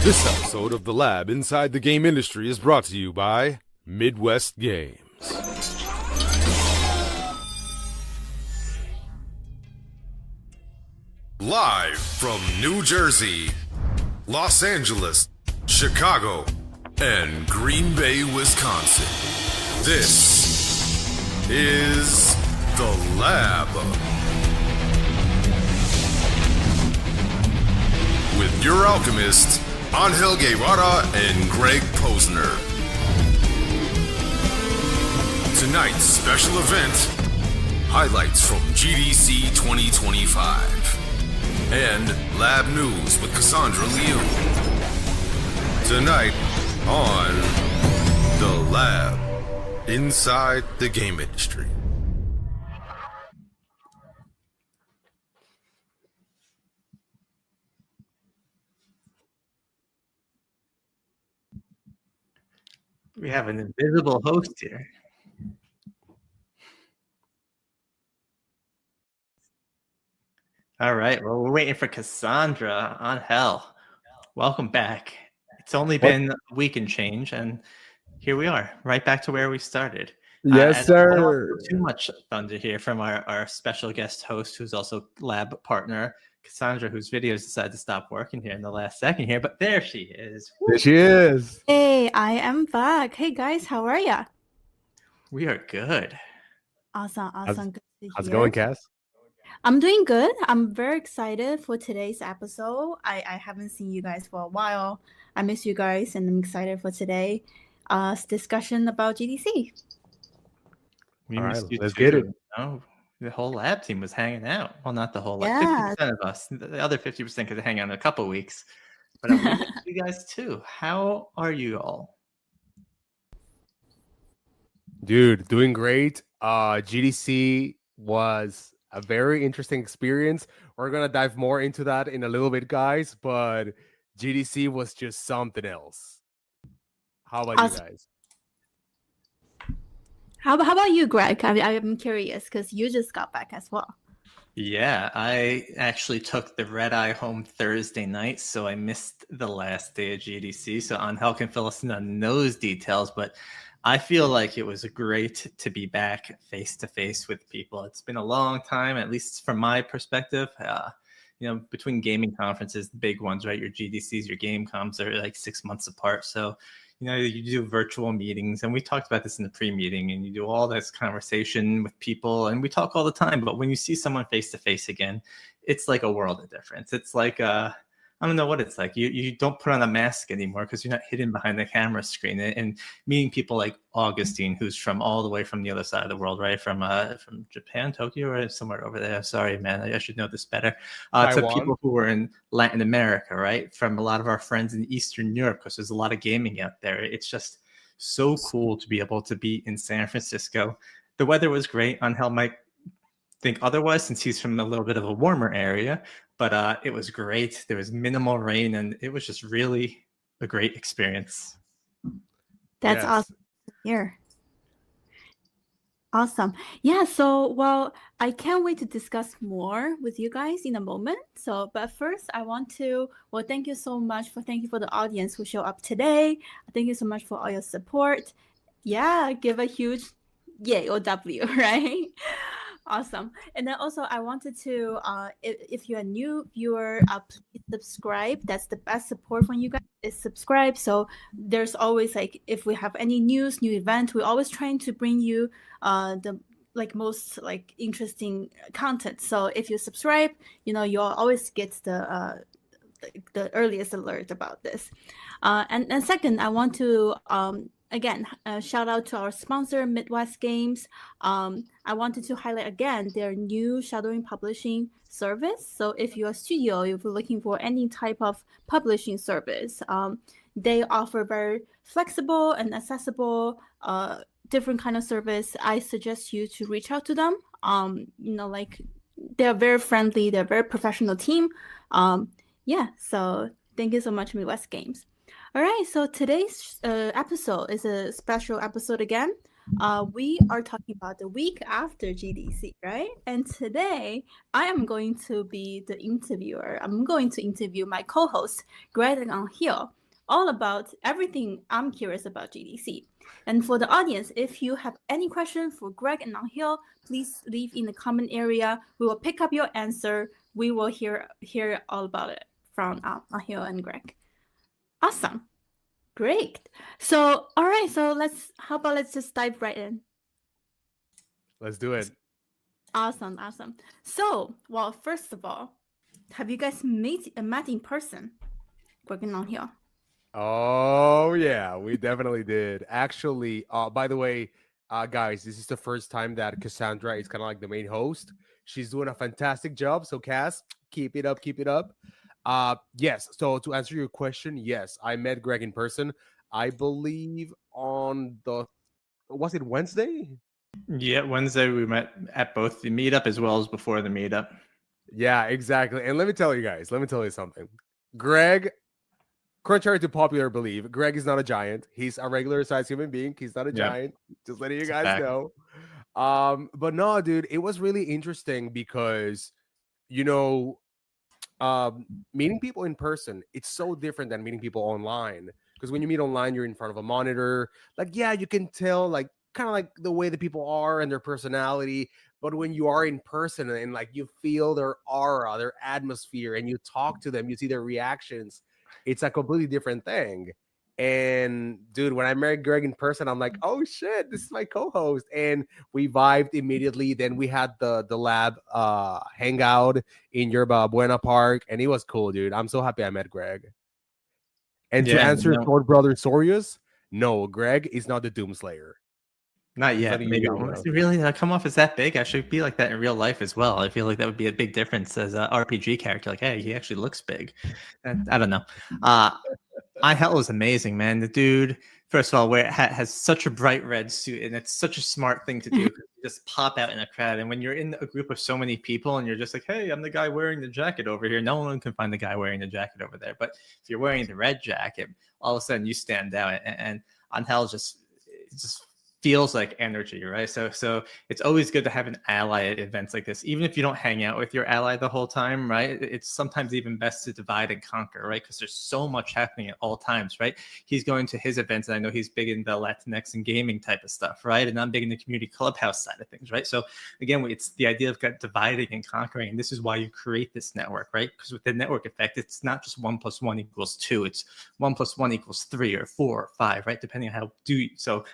This episode of The Lab Inside the Game Industry is brought to you by Midwest Games. Live from New Jersey, Los Angeles, Chicago, and Green Bay, Wisconsin. This is The Lab. With your alchemist, Angel Guevara and Greg Posner. Tonight's special event, highlights from GDC 2025. And Lab News with Cassandra Liu. Tonight on The Lab, Inside the Game Industry. We have an invisible host here. All right. Well, we're waiting for Cassandra. Angel, welcome back. It's only been a week and change, and here we are, right back to where we started. Yes, sir. I don't want too much thunder here from our special guest host, who's also lab partner, Cassandra, whose videos decided to stop working here in the last second here, but there she is. There she is. Hey, I am back. Hey guys, how are ya? We are good. Awesome. Good to How's it hear. going, Cass? I'm doing good. I'm very excited for today's episode. I haven't seen you guys for a while. I miss you guys, and I'm excited for today. Discussion about GDC. We All missed right, you let's too. get it. No, the whole lab team was hanging out. Well, not the whole, like Yeah. 50% of us. The other 50% could hang out in a couple weeks. But we missed you guys too. How are you all? Dude, doing great. GDC was a very interesting experience. We're going to dive more into that in a little bit, guys, but GDC was just something else. How about Awesome. you guys? How about you, Greg? I'm curious because you just got back as well. Yeah, I actually took the red eye home Thursday night, so I missed the last day of GDC. So Angel can fill us in on those details, but I feel like it was great to be back face to face with people. It's been a long time, at least from my perspective. Between gaming conferences, the big ones, right? Your GDCs, your game coms are like 6 months apart. So, you do virtual meetings, and we talked about this in the pre-meeting, and you do all this conversation with people, and we talk all the time. But when you see someone face to face again, it's like a world of difference. It's like I don't know what it's like. You don't put on a mask anymore because you're not hidden behind the camera screen. And meeting people like Augustine, who's from all the way from the other side of the world, right? From Japan, Tokyo, or somewhere over there. Sorry, man, I should know this better. To Taiwan. people who were in Latin America, right? From a lot of our friends in Eastern Europe, because there's a lot of gaming out there. It's just so cool to be able to be in San Francisco. The weather was great. Angel might think otherwise since he's from a little bit of a warmer area, but it was great. There was minimal rain, and it was just really a great experience. That's Yes. awesome to hear. Awesome. Yeah, so I can't wait to discuss more with you guys in a moment. But first I want to thank you for the audience who show up today. Thank you so much for all your support. Yeah, give a huge yay or W, right? Awesome. And then also I wanted to if you're a new viewer, please subscribe. That's the best support from you guys is subscribe. So there's always if we have any new event, we're always trying to bring you the most interesting content. So if you subscribe, you'll always get the earliest alert about this. And second, I want to again, shout out to our sponsor, Midwest Games. I wanted to highlight again their new shadowing publishing service. So if you're a studio, if you're looking for any type of publishing service, they offer very flexible and accessible, different kind of service. I suggest you to reach out to them. They're very friendly. They're a very professional team. So thank you so much, Midwest Games. All right, so today's episode is a special episode again. we are talking about the week after GDC, right? And today I am going to be the interviewer. I'm going to interview my co-host, Greg and Angel, all about everything I'm curious about GDC. And for the audience, if you have any questions for Greg and Angel, please leave in the comment area. We will pick up your answer. We will hear all about it from Angel and Greg. Awesome. Great. So, all right. So let's just dive right in. Let's do it. Awesome. So, well, first of all, have you guys met in person? Working on here. Oh yeah, we definitely did. Actually, by the way, guys, this is the first time that Cassandra is kind of like the main host. She's doing a fantastic job. So Cass, keep it up, keep it up. Yes. So to answer your question, yes, I met Greg in person. I believe on was it Wednesday? Yeah, Wednesday we met at both the meetup as well as before the meetup. Yeah, exactly. And let me tell you guys, let me tell you something. Greg, contrary to popular belief, Greg is not a giant. He's a regular sized human being. He's not a giant. Just letting you guys Fact. know. But no, dude, it was really interesting because, you know, meeting people in person, it's so different than meeting people online. Because when you meet online, you're in front of a monitor. Like, yeah, you can tell, like, kind of like the way the people are and their personality. But when you are in person and like you feel their aura, their atmosphere, and you talk to them, you see their reactions, it's a completely different thing. And dude, when I met Greg in person, I'm like, oh shit, this is my co-host. And we vibed immediately. Then we had the lab hangout in Yerba Buena Park, and it was cool, dude. I'm so happy I met Greg. And to answer Sword Brother Sorius, no, Greg is not the Doomslayer. Not yet. Maybe really come off as that big. I should be like that in real life as well. I feel like that would be a big difference as an RPG character. Like, hey, he actually looks big. I don't know. Angel was amazing, man. The dude, first of all, has such a bright red suit, and it's such a smart thing to do. Just pop out in a crowd, and when you're in a group of so many people, and you're just like, "Hey, I'm the guy wearing the jacket over here." No one can find the guy wearing the jacket over there. But if you're wearing the red jacket, all of a sudden you stand out, and Angel just feels like energy, right? So it's always good to have an ally at events like this, even if you don't hang out with your ally the whole time, right? It's sometimes even best to divide and conquer, right? Because there's so much happening at all times, right? He's going to his events, and I know he's big in the Latinx and gaming type of stuff, right? And I'm big in the community clubhouse side of things, right? So again, it's the idea of dividing and conquering, and this is why you create this network, right? Because with the network effect, it's not just 1 + 1 = 2; it's 1 + 1 = 3 or 4 or 5, right? Depending on how so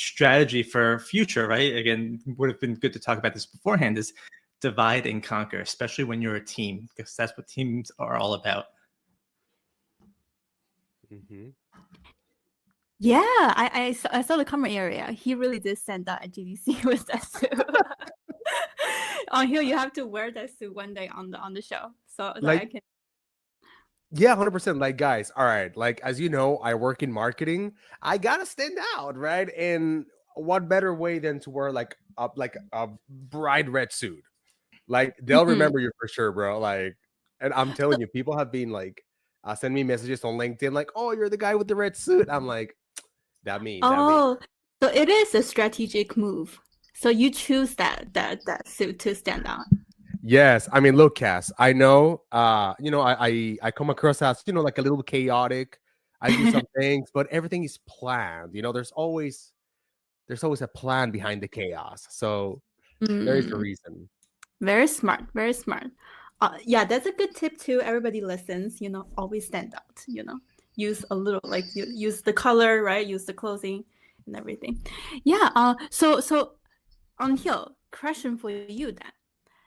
strategy for future, right? Again, would have been good to talk about this beforehand, is divide and conquer, especially when you're a team, because that's what teams are all about. Mm-hmm. Yeah, I saw the comment area. He really did stand out at GDC with that suit. On here, you have to wear that suit one day on the show, so that I can. Yeah, 100%. Like, guys, all right. Like, as you know, I work in marketing. I gotta stand out, right? And what better way than to wear like a bright red suit? Like, they'll remember you for sure, bro. Like, and I'm telling you, people have been like, send me messages on LinkedIn, like, "Oh, you're the guy with the red suit." I'm like, that me. So it is a strategic move. So you choose that suit to stand out. Yes, I mean, look, Cass, I know, you know, I come across as, you know, like a little chaotic. I do some things, but everything is planned. You know, there's always a plan behind the chaos. So there is a reason. Very smart, very smart. Yeah, that's a good tip too. Everybody listens, you know, always stand out, you know, use a little, like use the color, right? Use the clothing and everything. Yeah. So on here, question for you then.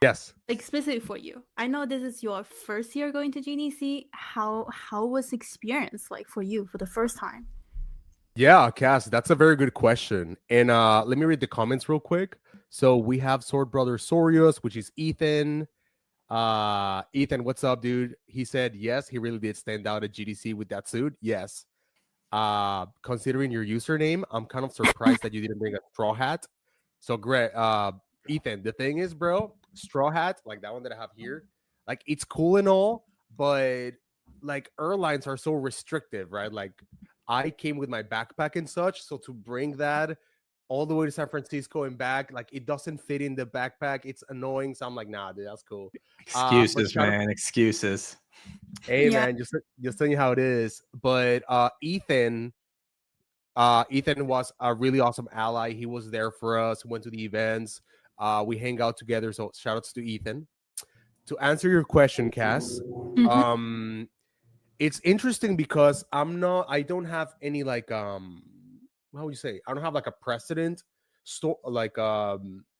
Yes. Like specifically for you. I know this is your first year going to GDC. How was experience like for you for the first time? Yeah, Cass, that's a very good question. And let me read the comments real quick. So we have Sword Brother Sorius, which is Ethan. Ethan, what's up, dude? He said yes, he really did stand out at GDC with that suit. Yes. Considering your username, I'm kind of surprised that you didn't bring a straw hat. So great. Ethan, the thing is, bro, straw hat, like that one that I have here, like it's cool and all, but like airlines are so restrictive, right? Like I came with my backpack and such, so to bring that all the way to San Francisco and back. Like it doesn't fit in the backpack. It's annoying. So I'm like, nah, dude, that's cool. But Excuses, shout out, man. Excuses. hey Yeah. man, just telling you how it is. But Ethan was a really awesome ally. He was there for us, went to the events. We hang out together. So shout outs to Ethan. To answer your question, Cass, Mhm. it's interesting because I don't have any like how would you say, I don't have like a precedent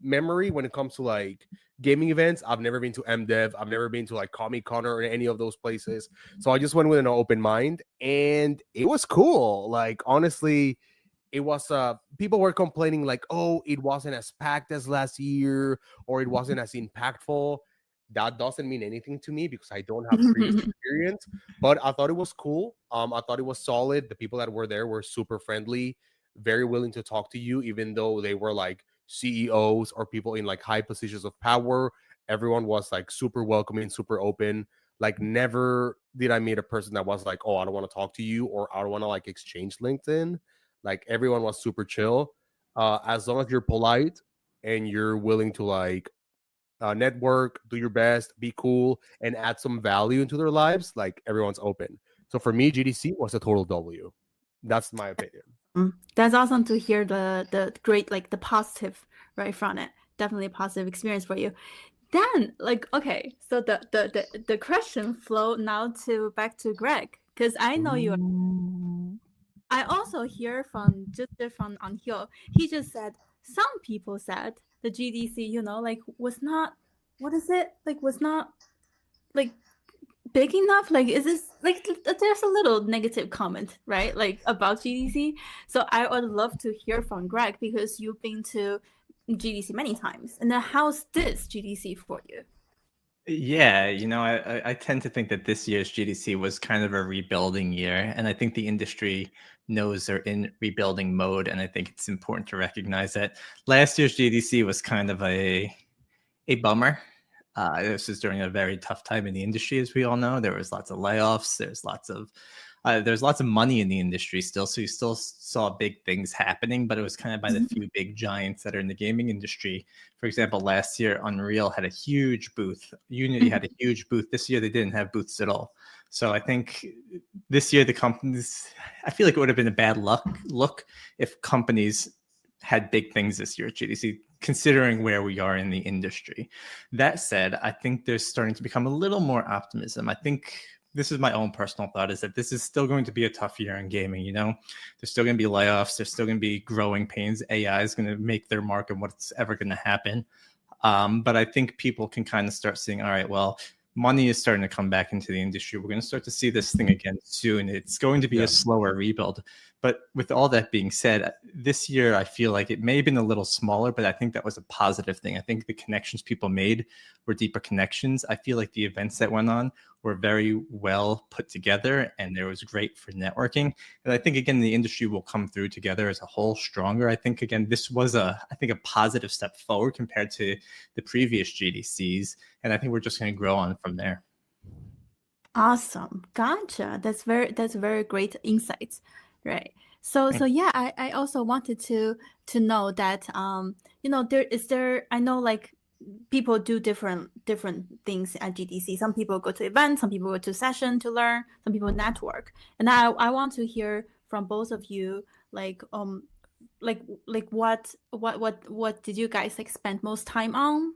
memory when it comes to like gaming events. I've never been to MDev, I've never been to like Comic Con or any of those places, so I just went with an open mind and it was cool. Like honestly, it was people were complaining like, oh, it wasn't as packed as last year or it wasn't as impactful. That doesn't mean anything to me because I don't have previous experience, but I thought it was cool. I thought it was solid. The people that were there were super friendly, very willing to talk to you, even though they were like CEOs or people in like high positions of power. Everyone was like super welcoming, super open. Like never did I meet a person that was like, oh, I don't want to talk to you or I don't want to like exchange LinkedIn. Like everyone was super chill. As long as you're polite and you're willing to like network, do your best, be cool, and add some value into their lives, like everyone's open. So for me, GDC was a total W. That's my opinion. That's awesome to hear the great, like the positive right from it. Definitely a positive experience for you. Then, like, okay, so the question flow now to back to Greg, because I know you. I also hear from just from on here. He just said some people said the GDC, like was not, what is it, like was not like big enough. Like, is this like there's a little negative comment, right? Like about GDC. So I would love to hear from Greg because you've been to GDC many times. And then how's this GDC for you? Yeah, I tend to think that this year's GDC was kind of a rebuilding year, and I think the industry knows they're in rebuilding mode, and I think it's important to recognize that last year's GDC was kind of a bummer. This was during a very tough time in the industry, as we all know. There was lots of layoffs. There's lots of money in the industry still, so you still saw big things happening, but it was kind of by the few big giants that are in the gaming industry. For example, last year Unreal had a huge booth. Unity had a huge booth. This year they didn't have booths at all. So I think this year the companies, I feel like it would have been a bad look if companies had big things this year at GDC, considering where we are in the industry. That said, I think there's starting to become a little more optimism. I think this is my own personal thought, is that this is still going to be a tough year in gaming. There's still going to be layoffs. There's still going to be growing pains. AI is going to make their mark in what's ever going to happen. But I think people can kind of start seeing, all right, well, money is starting to come back into the industry. We're going to start to see this thing again soon. It's going to be a slower rebuild. But with all that being said, this year I feel like it may have been a little smaller, but I think that was a positive thing. I think the connections people made were deeper connections. I feel like the events that went on were very well put together, and it was great for networking. And I think, again, the industry will come through together as a whole stronger. I think, again, this was a positive step forward compared to the previous GDCs. And I think we're just going to grow on from there. Awesome. Gotcha. That's very great insights. Right. So yeah, I also wanted to know that I know like people do different things at GDC. Some people go to events, some people go to session to learn, some people network. And I want to hear from both of you, like what did you guys like spend most time on?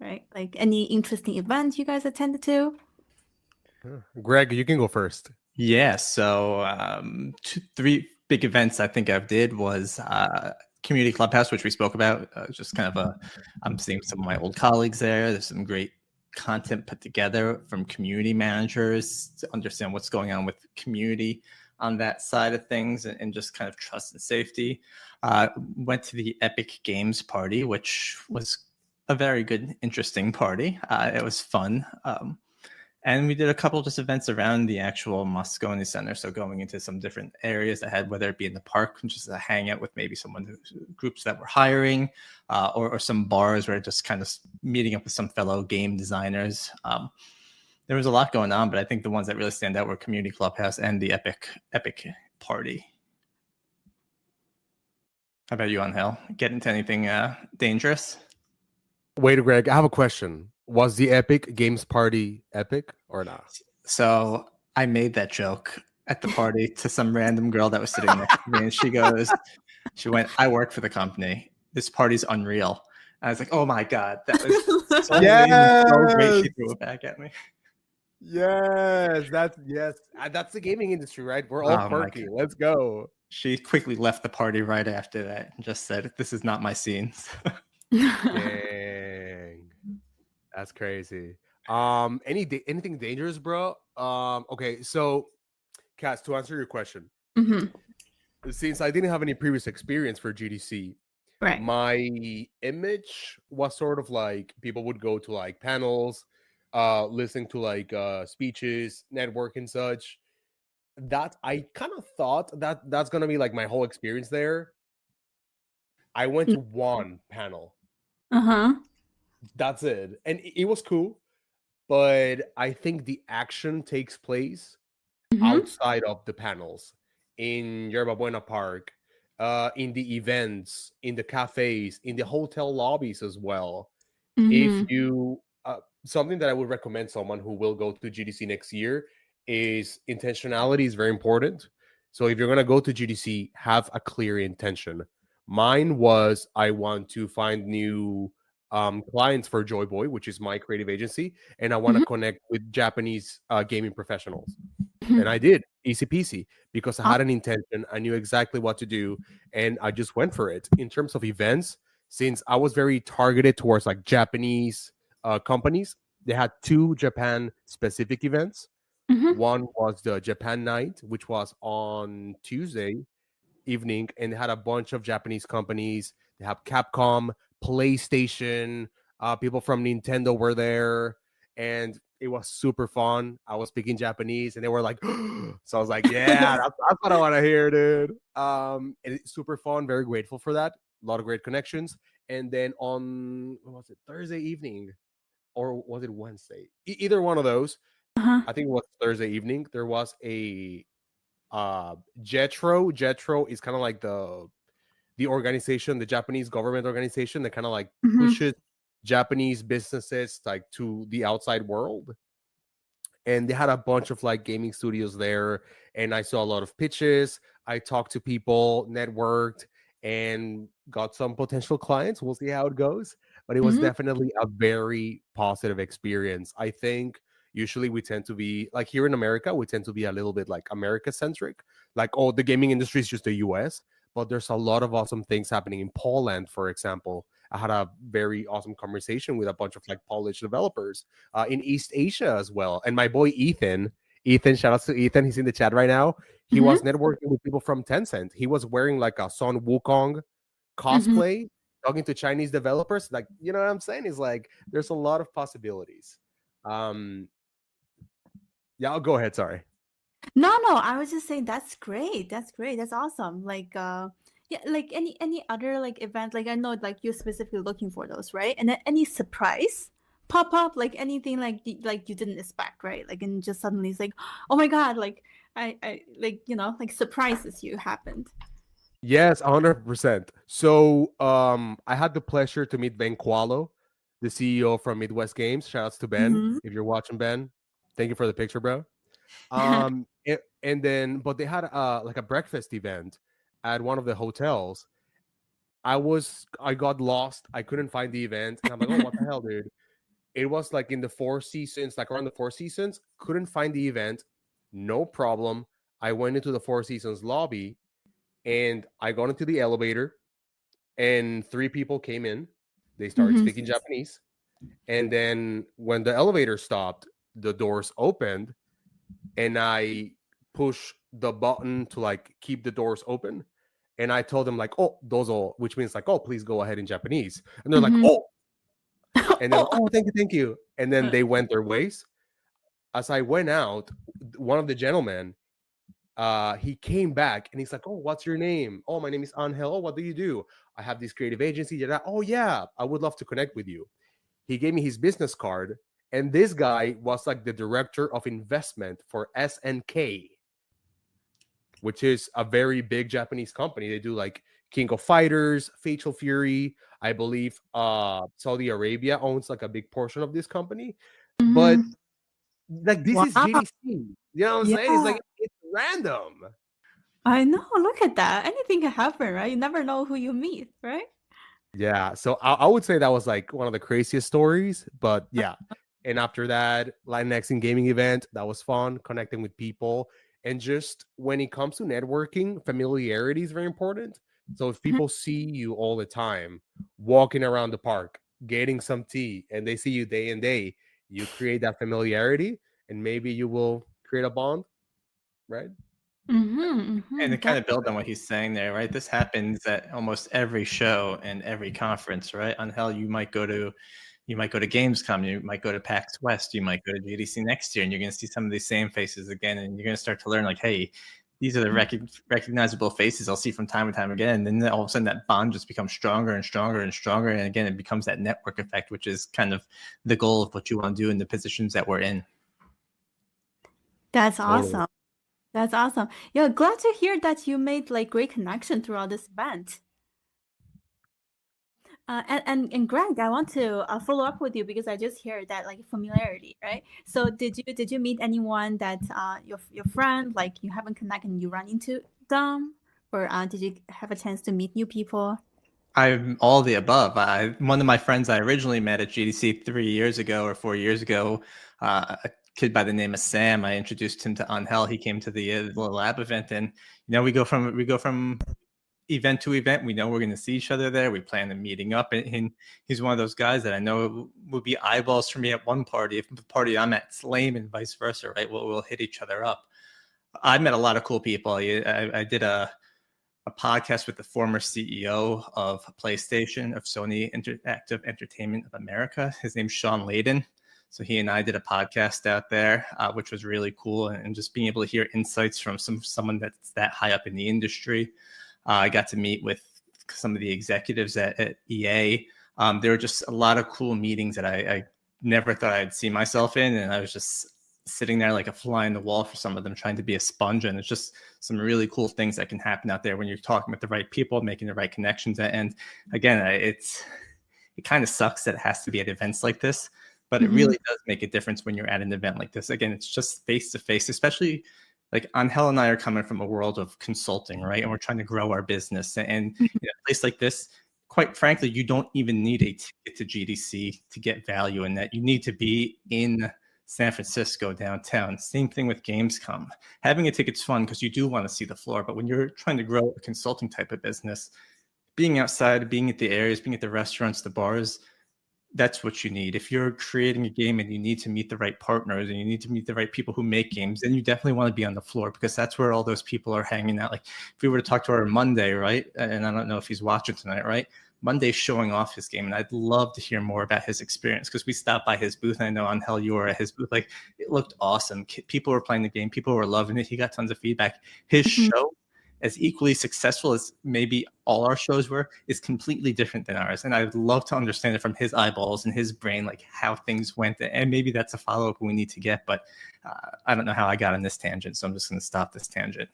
Right? Like any interesting events you guys attended to? Greg, you can go first. Yeah, so 3 big events I think I did was Community Clubhouse, which we spoke about. Just kind of I'm seeing some of my old colleagues there. There's some great content put together from community managers to understand what's going on with community on that side of things, and just kind of trust and safety. Went to the Epic Games party, which was a very good, interesting party. It was fun. And we did a couple of just events around the actual Moscone Center. So going into some different areas ahead, whether it be in the park, just a hangout with maybe groups that were hiring, or some bars where just kind of meeting up with some fellow game designers. There was a lot going on, but I think the ones that really stand out were Community Clubhouse and the Epic party. How about you, Angel? Get into anything dangerous? Wait, Greg, I have a question. Was the Epic Games Party epic or not? So I made that joke at the party to some random girl that was sitting next to me, and she went, "I work for the company. This party's unreal." I was like, "Oh my god, that was so lame and so great." She threw it back at me. Yes, that's the gaming industry, right? We're all Oh my quirky. God. Let's go. She quickly left the party right after that and just said, "This is not my scenes." Dang, that's crazy. Anything dangerous, bro? Okay, so, Cass, to answer your question, Mhm. since I didn't have any previous experience for GDC, Right. my image was sort of like people would go to like panels, listening to like speeches, network and such. That I kind of thought that that's gonna be like my whole experience there. I went to one panel. Uh-huh. That's it. And it was cool, but I think the action takes place Mhm. outside of the panels in Yerba Buena Park, in the events, in the cafes, in the hotel lobbies as well. If Mhm. you something that I would recommend someone who will go to GDC next year is intentionality is very important. So if you're going to go to GDC, have a clear intention. Mine was I want to find new clients for Joy Boy, which is my creative agency, and I want to Mhm. connect with Japanese gaming professionals. Mhm. And I did, easy peasy, because I Ah. had an intention. I knew exactly what to do, and I just went for it. In terms of events, since I was very targeted towards like Japanese companies, they had two Japan specific events. Mhm. One was the Japan Night, which was on Tuesday evening, and they had a bunch of Japanese companies. They have Capcom, PlayStation, people from Nintendo were there, and it was super fun. I was speaking Japanese, and they were like, so I was like, yeah, that's what I want to hear, dude. And it's super fun. Very grateful for that. A lot of great connections. And then on what was it, Thursday evening, or was it Wednesday? Either one of those. Uh-huh. I think it was Thursday evening. There was a Jetro is kind of like the organization, the Japanese government organization that kind of like Mhm. pushes Japanese businesses like to the outside world. And they had a bunch of like gaming studios there, and I saw a lot of pitches. I talked to people, networked, and got some potential clients. We'll see how it goes, but it was Mhm. definitely a very positive experience. I think usually we tend to be like here in America, we tend to be a little bit like America centric, like, oh, the gaming industry is just the US, but there's a lot of awesome things happening in Poland, for example. I had a very awesome conversation with a bunch of like Polish developers in East Asia as well. And my boy Ethan, shout out to Ethan. He's in the chat right now. He Mhm. was networking with people from Tencent. He was wearing like a Sun Wukong cosplay, talking to Chinese developers. Like, you know what I'm saying? Is like there's a lot of possibilities. Yeah, I'll go ahead. Sorry. No, no, I was just saying that's great. That's great. That's awesome. Like yeah, like any other like event, like I know like you're specifically looking for those, right? And then any surprise pop up, like anything like like you didn't expect, right? Like and just suddenly it's like, oh my god, like I like like surprises you happened. Yes, 100%. So I had the pleasure to meet Ben Qualo, the CEO from Midwest Games. Shout outs to Ben. Mhm. If you're watching, Ben, thank you for the picture, bro. And then but they had like a breakfast event at one of the hotels. I got lost. I couldn't find the event, and I'm like, oh, what the hell, dude? It was like in the Four Seasons, like around the Four Seasons. Couldn't find the event. No problem. I went into the Four Seasons lobby, and I got into the elevator, and three people came in. They started Mhm. speaking Japanese, and then when the elevator stopped, the doors opened, and I push the button to like keep the doors open. And I told them like, oh, dozo, which means like, oh, please go ahead in Japanese. And they're like, Mhm. oh, and they're like, Oh. oh, thank you. And then they went their ways. As I went out, one of the gentlemen, he came back and he's like, oh, what's your name? Oh, my name is Angel. Oh, what do you do? I have this creative agency. Oh, yeah, I would love to connect with you. He gave me his business card, and this guy was like the director of investment for SNK, which is a very big Japanese company. They do like King of Fighters, Fatal Fury. I believe Saudi Arabia owns like a big portion of this company. But Mhm. like this is Wow. GDC. You know what I'm saying? It's Yeah. like it's random. I know. Look at that. Anything can happen, right? You never know who you meet, right? Yeah, so I would say that was like one of the craziest stories. But yeah, and after that, Latinx in gaming event, that was fun, connecting with people. And just when it comes to networking, familiarity is very important. So if Mhm. people see you all the time, walking around the park, getting some tea, and they see you day and day, you create that familiarity, and maybe you will create a bond, right? Mhm. And to Mhm. kind of build on what he's saying there, right? This happens at almost every show and every conference, right? On hell, you might go to Gamescom, you might go to PAX West, you might go to GDC next year, and you're going to see some of these same faces again, and you're going to start to learn, like, hey, these are the recognizable faces I'll see from time to time again. And then all of a sudden, that bond just becomes stronger and stronger and stronger, and again, it becomes that network effect, which is kind of the goal of what you want to do in the positions that we're in. That's Totally. awesome. That's awesome. Yeah, glad to hear that you made like great connection throughout this event. And Greg, I want to follow up with you because I just heard that like familiarity, right? So did you meet anyone that your friend like you haven't connected and you run into them, or did you have a chance to meet new people? I'm all the above. One of my friends I originally met at GDC 3 years ago or 4 years ago, a kid by the name of Sam. I introduced him to Angel. He came to the lab event, and we go from event to event. We know we're going to see each other there. We plan on meeting up, and he's one of those guys that I know would be eyeballs for me at one party. If the party I'm at's lame, and vice versa, right? We'll hit each other up. I met a lot of cool people. I did a podcast with the former CEO of PlayStation, of Sony Interactive Entertainment of America. His name's Sean Layden. So he and I did a podcast out there, which was really cool, and just being able to hear insights from someone that's that high up in the industry. I got to meet with some of the executives at EA. There were just a lot of cool meetings that I never thought I'd see myself in, and I was just sitting there like a fly on the wall for some of them, trying to be a sponge. And it's just some really cool things that can happen out there when you're talking with the right people, making the right connections. And again, it kind of sucks that it has to be at events like this, but it really does make a difference when you're at an event like this. Again, it's just face to face, especially like Angel and I are coming from a world of consulting, right? And we're trying to grow our business. And in a place like this, quite frankly, you don't even need a ticket to GDC to get value in that. You need to be in San Francisco downtown. Same thing with Gamescom. Having a ticket's fun because you do want to see the floor, but when you're trying to grow a consulting type of business, being outside, being at the areas, being at the restaurants, the bars, that's what you need. If you're creating a game and you need to meet the right partners and you need to meet the right people who make games, then you definitely want to be on the floor because that's where all those people are hanging out. Like if we were to talk to our Monday, right? And I don't know if he's watching tonight, right? Monday's showing off his game, and I'd love to hear more about his experience because we stopped by his booth. And I know on hell you were at his booth. Like it looked awesome. People were playing the game. People were loving it. He got tons of feedback. His show, as equally successful as maybe all our shows were, is completely different than ours. And I'd love to understand it from his eyeballs and his brain, like how things went. And maybe that's a follow-up we need to get, but I don't know how I got on this tangent. So I'm just going to stop this tangent.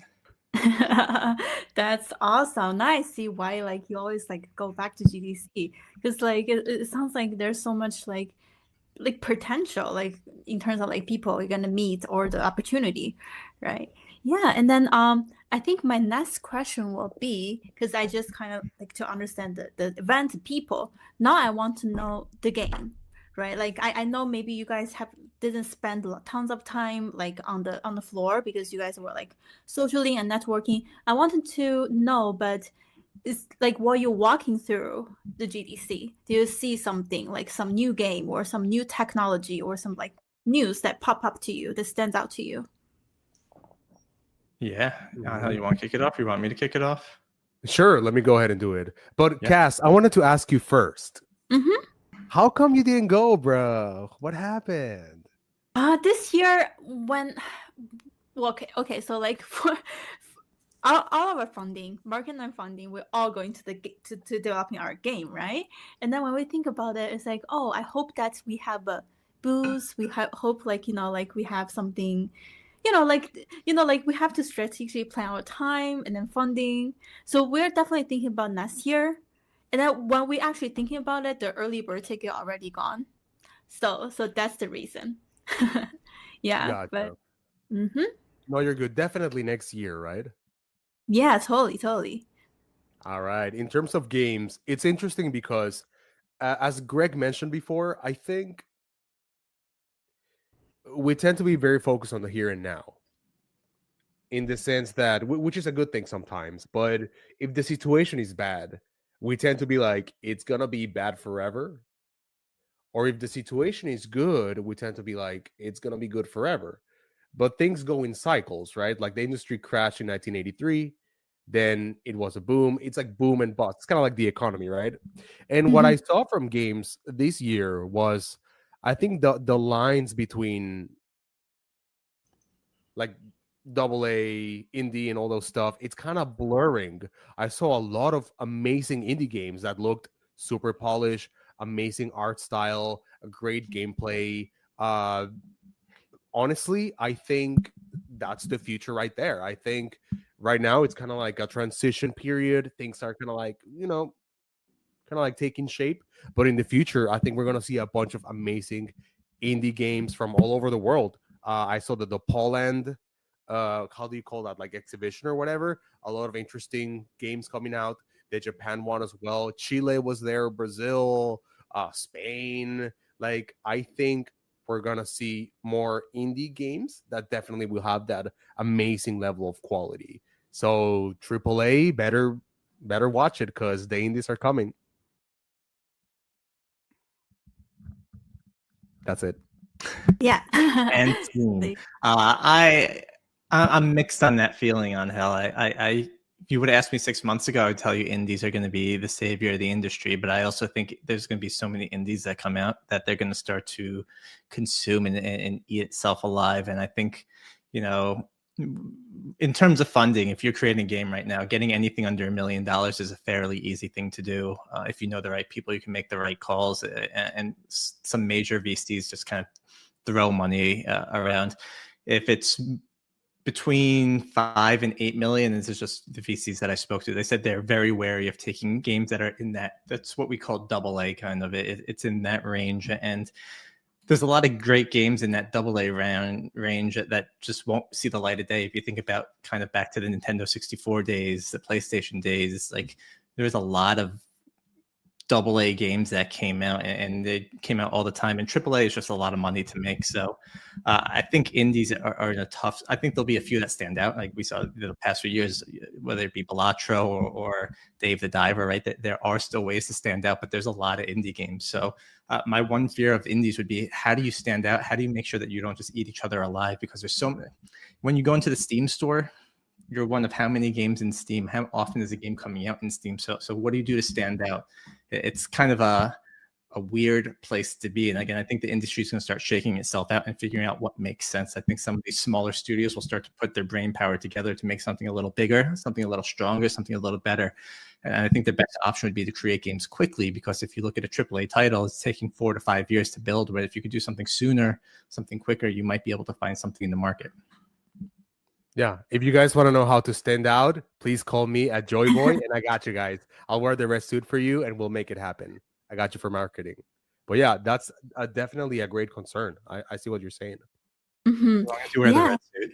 That's awesome. Now I see why like you always like go back to GDC because like it sounds like there's so much like potential like in terms of like people you're gonna meet or the opportunity, right? Yeah, and then I think my next question will be because I just kind of like to understand the event people. Now I want to know the game, right? Like I know maybe you guys didn't spend tons of time like on the floor because you guys were like socially and networking. I wanted to know, but it's like while you're walking through the GDC, do you see something like some new game or some new technology or some like news that pop up to you that stands out to you? Yeah. How you want to kick it off? You want me to kick it off? Sure, let me go ahead and do it. But Yeah. Cass, I wanted to ask you first. Mm-hmm. How come you didn't go, bro? What happened? This year when well, okay, so like for all of our funding, marketing and funding, we're all going to to developing our game, right? And then when we think about it, it's like, oh, I hope that we have a booth. We hope like like we have something, like we have to strategically plan our time and then funding. So we're definitely thinking about next year. And then when we actually thinking about it, the early bird ticket already gone. So that's the reason. Yeah, but Gotcha. mm-hmm. No, you're good. Definitely next year, right? Yeah, totally. All right. In terms of games, it's interesting because, as Greg mentioned before, I think we tend to be very focused on the here and now, in the sense that, which is a good thing sometimes, but if the situation is bad, we tend to be like, it's gonna be bad forever. Or if the situation is good, we tend to be like, it's gonna be good forever. But things go in cycles, right? Like the industry crashed in 1983, then it was a boom. It's like boom and bust. It's kind of like the economy, right? And what Mhm. I saw from games this year was, I think the lines between like double A, indie, and all those stuff, it's kind of blurring. I saw a lot of amazing indie games that looked super polished, amazing art style, a great gameplay. Honestly, I think that's the future right there. I think right now it's kind of like a transition period. Things are kind of like, kind of like taking shape. But in the future, I think we're going to see a bunch of amazing indie games from all over the world. I saw the Poland, how do you call that, like exhibition or whatever? A lot of interesting games coming out. The Japan one as well. Chile was there, Brazil, Spain. Like, I think we're gonna see more indie games that definitely will have that amazing level of quality. So AAA, better watch it because the indies are coming. That's it. Yeah. And team. I'm mixed on that feeling on Hell. If you would have asked me 6 months ago, I would tell you indies are going to be the savior of the industry. But I also think there's going to be so many indies that come out that they're going to start to consume and eat itself alive. And I think, in terms of funding, if you're creating a game right now, getting anything under $1 million is a fairly easy thing to do. If you know the right people, you can make the right calls, and some major VCs just kind of throw money around. If it's between 5 and 8 million, this is just the VCs that I spoke to, they said they're very wary of taking games that are in that's what we call double A kind of. It's in that range. And there's a lot of great games in that double A range that just won't see the light of day. If you think about kind of back to the Nintendo 64 days, the PlayStation days, like there's a lot of double A games that came out, and they came out all the time. And triple A is just a lot of money to make. So I think indies are in a tough. I think there'll be a few that stand out, like we saw the past few years, whether it be Balatro or Dave the Diver. Right, there are still ways to stand out, but there's a lot of indie games. So my one fear of indies would be, how do you stand out? How do you make sure that you don't just eat each other alive? Because there's so many. When you go into the Steam store, you're one of how many games in Steam? How often is a game coming out in Steam? So what do you do to stand out? It's kind of a weird place to be. And again, I think the industry is going to start shaking itself out and figuring out what makes sense. I think some of these smaller studios will start to put their brain power together to make something a little bigger, something a little stronger, something a little better. And I think the best option would be to create games quickly, because if you look at a AAA title, it's taking 4 to 5 years to build. But if you could do something sooner, something quicker, you might be able to find something in the market. Yeah. If you guys want to know how to stand out, please call me at Joyboy, and I got you guys. I'll wear the red suit for you, and we'll make it happen. I got you for marketing. But yeah, that's definitely a great concern. I see what you're saying. Mhm. As long as you wear the red suit.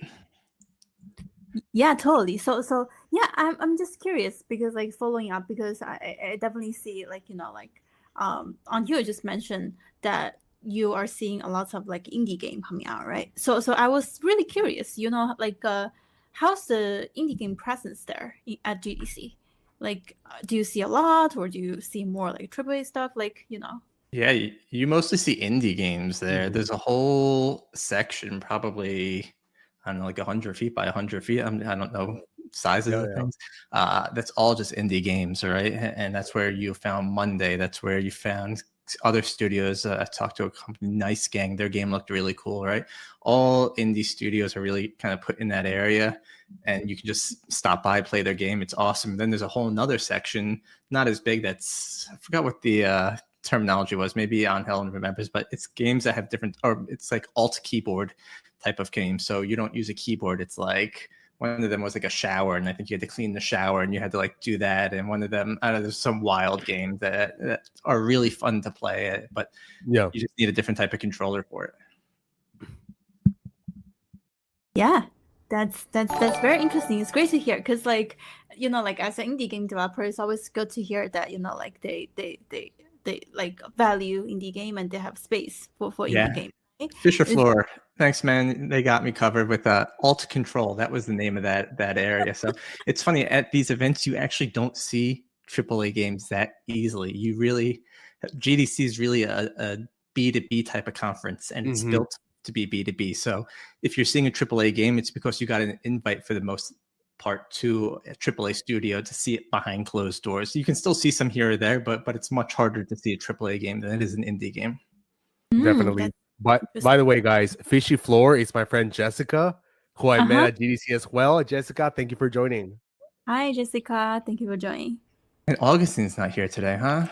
Yeah, totally. So yeah, I'm just curious, because like following up, because I definitely see, like, on you just mentioned that you are seeing a lot of like indie game coming out, right? So I was really curious, like how's the indie game presence there at GDC? Like, do you see a lot, or do you see more like AAA stuff? Like, Yeah, you mostly see indie games there. There's a whole section, probably, I don't know, like 100 feet by 100 feet. I don't know sizes of things. That's all just indie games, right? And that's where you found Monday. That's where you found other studios. I talked to a company, Nice Gang. Their game looked really cool, right? All indie studios are really kind of put in that area, and you can just stop by, play their game. It's awesome. Then there's a whole nother section, not as big. I forgot what the terminology was, maybe Angel remembers, but it's games that have different, or it's like alt keyboard. type of game. So you don't use a keyboard. It's like one of them was like a shower, and I think you had to clean the shower, and you had to like do that. And one of them, I don't know, there's some wild games that are really fun to play, but Yeah. you just need a different type of controller for it. Yeah, that's very interesting. It's great to hear because, like, you know, like as an indie game developer, it's always good to hear that, you know, like they like value indie game and they have space for Yeah. indie game. Right? Fisher Floor, thanks, man. They got me covered with Alt Control. That was the name of that area. So it's funny, at these events, you actually don't see AAA games that easily. GDC is really a B2B type of conference, and it's built to be B2B. So if you're seeing a AAA game, it's because you got an invite for the most part to a AAA studio to see it behind closed doors. You can still see some here or there, but it's much harder to see a AAA game than it is an indie game. Definitely. But by the way, guys, Fishy Floor is my friend Jessica, who I met at GDC as well. Jessica, thank you for joining. Hi, Jessica. Thank you for joining. And Augustine's not here today, huh?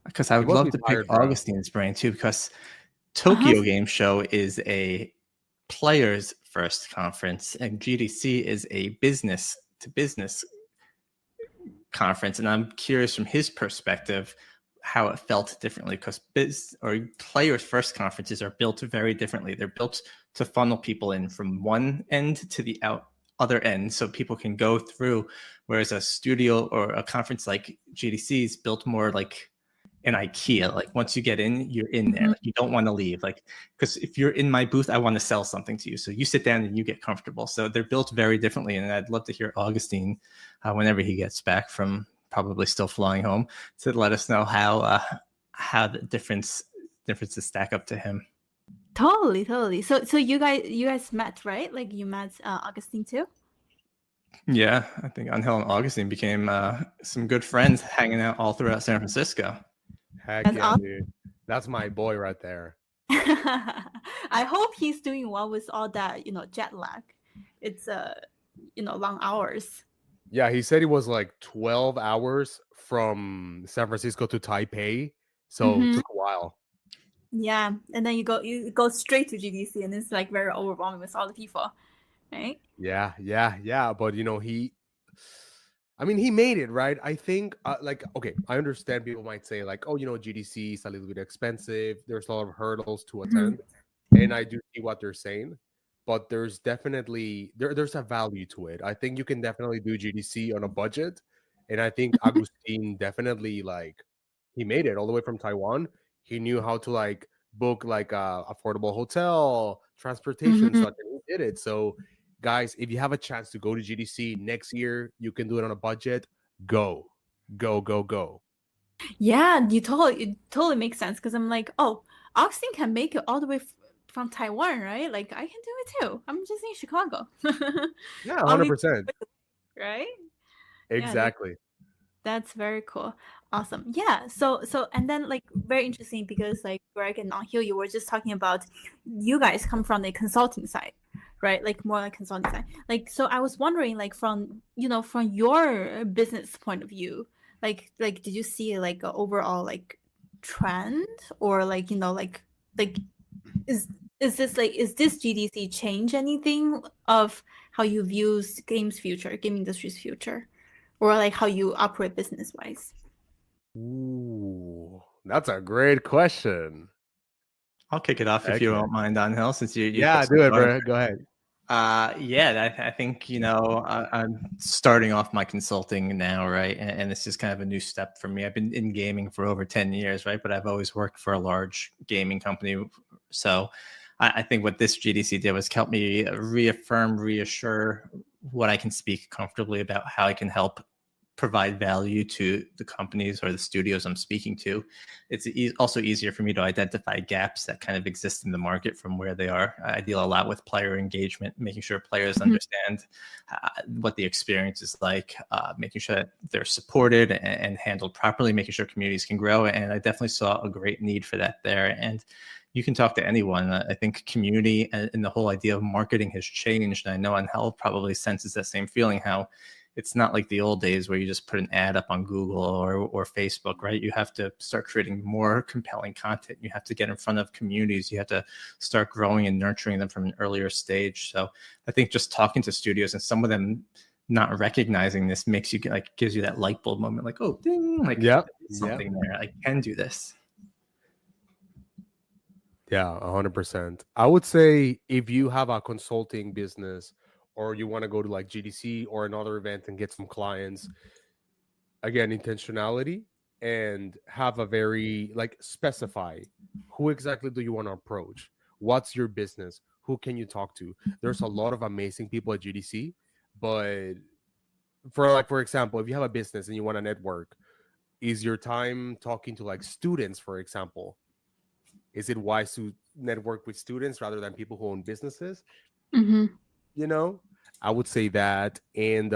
Because I would love to pick Augustine's brain too, because Tokyo Game Show is a players first conference, and GDC is a business to business conference. And I'm curious from his perspective how it felt differently, because players first conferences are built very differently. They're built to funnel people in from one end to the other end so people can go through, whereas a studio or a conference like GDC is built more like an IKEA. Like once you get in, you're in there. Like you don't want to leave. Like, because if you're in my booth, I want to sell something to you. So you sit down and you get comfortable. So they're built very differently. And I'd love to hear Augustine whenever he gets back from probably still flying home to let us know how the differences stack up to him. Totally. So you guys met, right? Like you met Augustine too? Yeah, I think Angel and Augustine became some good friends, hanging out all throughout San Francisco. Heck yeah, dude. That's my boy right there. I hope he's doing well with all that, you know, jet lag. It's long hours. Yeah, he said it was like 12 hours from San Francisco to Taipei, so it took a while. Yeah, and then you go straight to GDC, and it's like very overwhelming with all the people, right? Yeah. But you know, he made it, right? I think, okay, I understand people might say like, oh, you know, GDC is a little bit expensive. There's a lot of hurdles to attend, and I do see what they're saying. But there's definitely there's a value to it. I think you can definitely do GDC on a budget, and I think Agustin definitely he made it all the way from Taiwan. He knew how to book a affordable hotel, transportation, such, and he did it. So, guys, if you have a chance to go to GDC next year, you can do it on a budget. Go. Yeah, it totally makes sense because I'm like, oh, Austin can make it all the way from Taiwan, right? Like I can do it too. I'm just in Chicago. Yeah, 100%. Right? Exactly. Yeah, that's very cool. Awesome. Yeah. So and then very interesting because Greg and Angel, you were just talking about you guys come from the consulting side, right? Like more like consulting side. So I was wondering from your business point of view, did you see an overall trend or is this GDC change anything of how you view game industry's future, or how you operate business wise? Ooh, that's a great question. I'll kick it off if you don't mind, Angel, since you do it, bro. Go ahead. I think I'm starting off my consulting now, right? And this is kind of a new step for me. I've been in gaming for over 10 years, right? But I've always worked for a large gaming company. So I think what this GDC did was help me reassure what I can speak comfortably about, how I can help provide value to the companies or the studios I'm speaking to. It's also easier for me to identify gaps that kind of exist in the market from where they are. I deal a lot with player engagement, making sure players understand what the experience is like, making sure that they're supported and handled properly, making sure communities can grow. And I definitely saw a great need for that there. And you can talk to anyone. I think community and the whole idea of marketing has changed. And I know Angel probably senses that same feeling, how it's not like the old days where you just put an ad up on Google or Facebook, right? You have to start creating more compelling content. You have to get in front of communities. You have to start growing and nurturing them from an earlier stage. So I think just talking to studios and some of them not recognizing this makes you like, gives you that light bulb moment, like, oh, ding, like something there. I can do this. Yeah, 100%. I would say if you have a consulting business or you want to go to like GDC or another event and get some clients, again, intentionality and have a very like specify who exactly do you want to approach? What's your business? Who can you talk to? There's a lot of amazing people at GDC, but for example, if you have a business and you want to network, is your time talking to like students, for example? Is it wise to network with students rather than people who own businesses? Mm-hmm. You know, I would say that. And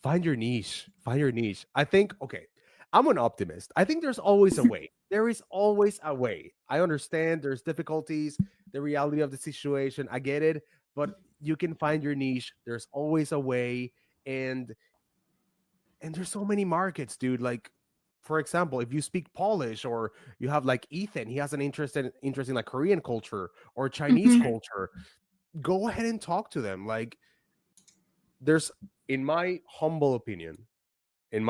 find your niche. Find your niche. I think, okay, I'm an optimist. I think there's always a way. There is always a way. I understand there's difficulties, the reality of the situation. I get it. But you can find your niche. There's always a way. And there's so many markets, dude. Like, for example, if you speak Polish or you have like Ethan, he has an interest in like Korean culture or Chinese culture, go ahead and talk to them. Like, there's, in my humble opinion, and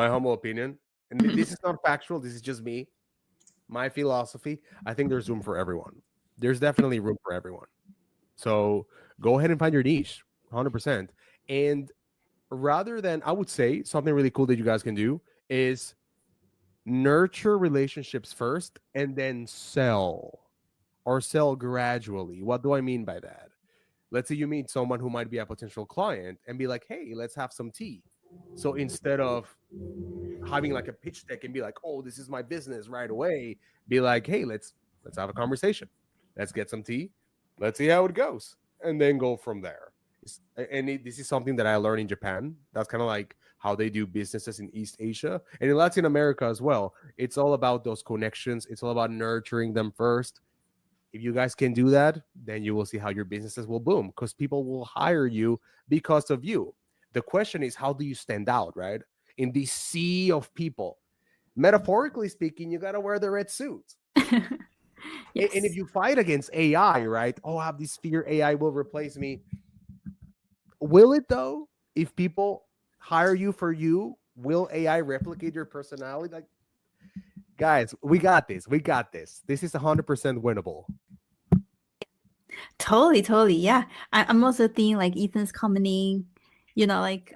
this is not factual, this is just me, my philosophy, I think there's room for everyone. There's definitely room for everyone. So go ahead and find your niche, 100%. And rather than, I would say something really cool that you guys can do is nurture relationships first and then sell gradually. What do I mean by that? Let's say you meet someone who might be a potential client and be like, hey, let's have some tea. So instead of having like a pitch deck and be like, oh, this is my business right away, be like, hey, let's have a conversation. Let's get some tea. Let's see how it goes. And then go from there. This is something that I learned in Japan. That's kind of like how they do businesses in East Asia and in Latin America as well. It's all about those connections. It's all about nurturing them first. If you guys can do that, then you will see how your businesses will boom because people will hire you because of you. The question is, how do you stand out, right? In this sea of people. Metaphorically speaking, you got to wear the red suit. Yes. And if you fight against AI, right? Oh, I have this fear AI will replace me. Will it though? If people hire you for you, will AI replicate your personality? Like, guys, we got this. We got this. This is 100% winnable. Totally. Yeah. I'm also thinking like Ethan's commenting, like,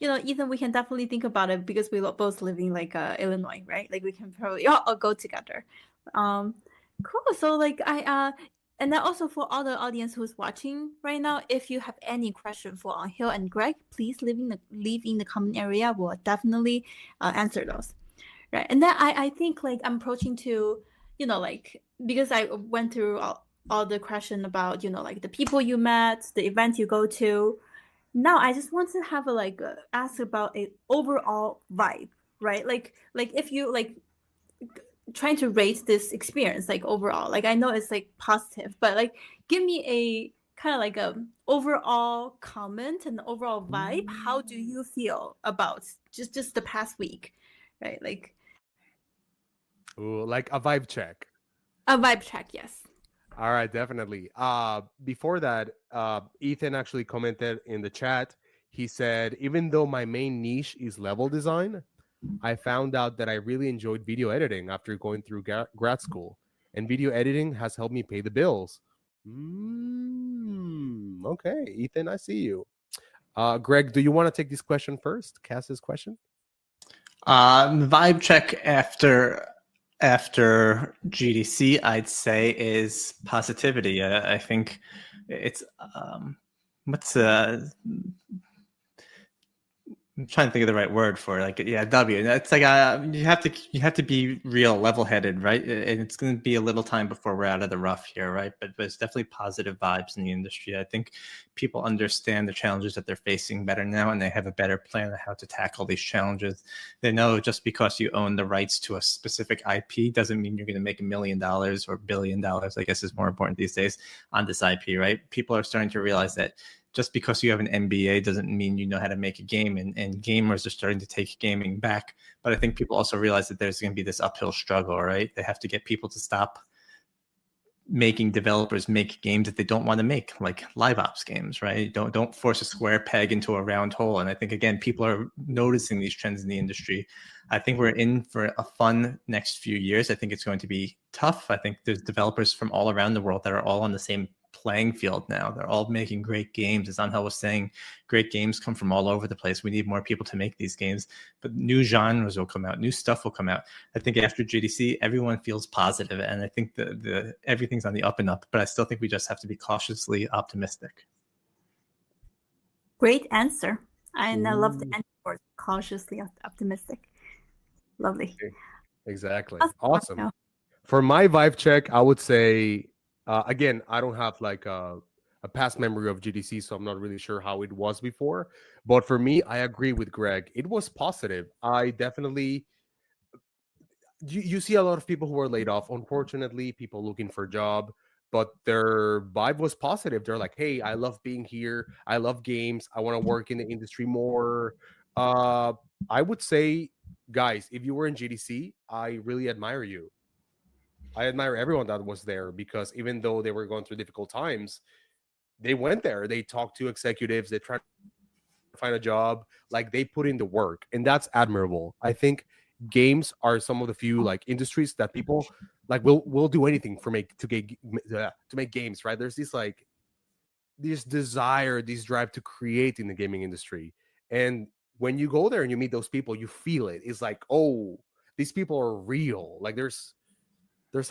Ethan, we can definitely think about it because we both live in like Illinois, right? Like we can probably all go together. Cool. So like and then also for all the audience who's watching right now, if you have any question for Angel and Greg, please leave in the comment area. We'll definitely answer those. Right. And then I think like I'm approaching to, like, because I went through all the question about, like the people you met, the events you go to. Now I just want to have ask about a overall vibe, right? Like if you like trying to rate this experience, like overall, like I know it's like positive, but like give me a kind of like a overall comment and overall vibe. How do you feel about just the past week, right? Like, ooh, like a vibe check. A vibe check, yes. All right, definitely. Before that, Ethan actually commented in the chat. He said, even though my main niche is level design, I found out that I really enjoyed video editing after going through grad school, and video editing has helped me pay the bills. Okay, Ethan, I see you. Greg, do you want to take this question first? Cass's question? Vibe check after GDC, I'd say, is positivity. I think it's I'm trying to think of the right word for it. Like, yeah, W. It's like you have to be real, level-headed, right? And it's going to be a little time before we're out of the rough here, right? But it's definitely positive vibes in the industry. I think people understand the challenges that they're facing better now, and they have a better plan on how to tackle these challenges. They know just because you own the rights to a specific IP doesn't mean you're going to make $1 million or $1 billion. I guess is more important these days on this IP, right? People are starting to realize that just because you have an MBA doesn't mean you know how to make a game, and gamers are starting to take gaming back. But I think people also realize that there's going to be this uphill struggle, right? They have to get people to stop making developers make games that they don't want to make, like live ops games, right? Don't force a square peg into a round hole. And I think, again, people are noticing these trends in the industry. I think we're in for a fun next few years. I think it's going to be tough. I think there's developers from all around the world that are all on the same playing field now. They're all making great games. As Angel was saying, great games come from all over the place. We need more people to make these games, but new genres will come out, new stuff will come out. I think after GDC, everyone feels positive, and I think the everything's on the up and up, but I still think we just have to be cautiously optimistic. Great answer. And I love the answer for cautiously optimistic. Lovely. Exactly. That's Awesome. now. For my vibe check, I would say, again, I don't have like a past memory of GDC, so I'm not really sure how it was before. But for me, I agree with Greg. It was positive. I definitely, you see a lot of people who are laid off, unfortunately, people looking for a job, but their vibe was positive. They're like, hey, I love being here. I love games. I want to work in the industry more. I would say, guys, if you were in GDC, I really admire you. I admire everyone that was there, because even though they were going through difficult times, they went there. They talked to executives. They tried to find a job. Like, they put in the work, and that's admirable. I think games are some of the few like industries that people like will do anything to make games. Right? There's this desire, this drive to create in the gaming industry, and when you go there and you meet those people, you feel it. It's like, oh, these people are real. Like, there's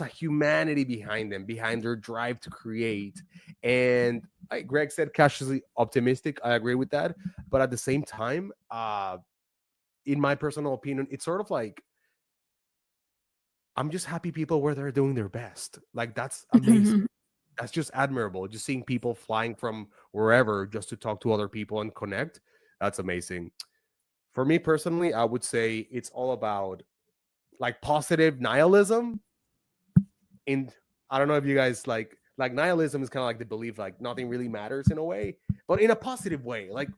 a humanity behind them, behind their drive to create. And like Greg said, cautiously optimistic. I agree with that. But at the same time, in my personal opinion, it's sort of like, I'm just happy people where they're doing their best. Like, that's amazing. That's just admirable. Just seeing people flying from wherever just to talk to other people and connect. That's amazing. For me personally, I would say it's all about like positive nihilism. And I don't know if you guys like nihilism is kind of like the belief like nothing really matters in a way, but in a positive way. Like,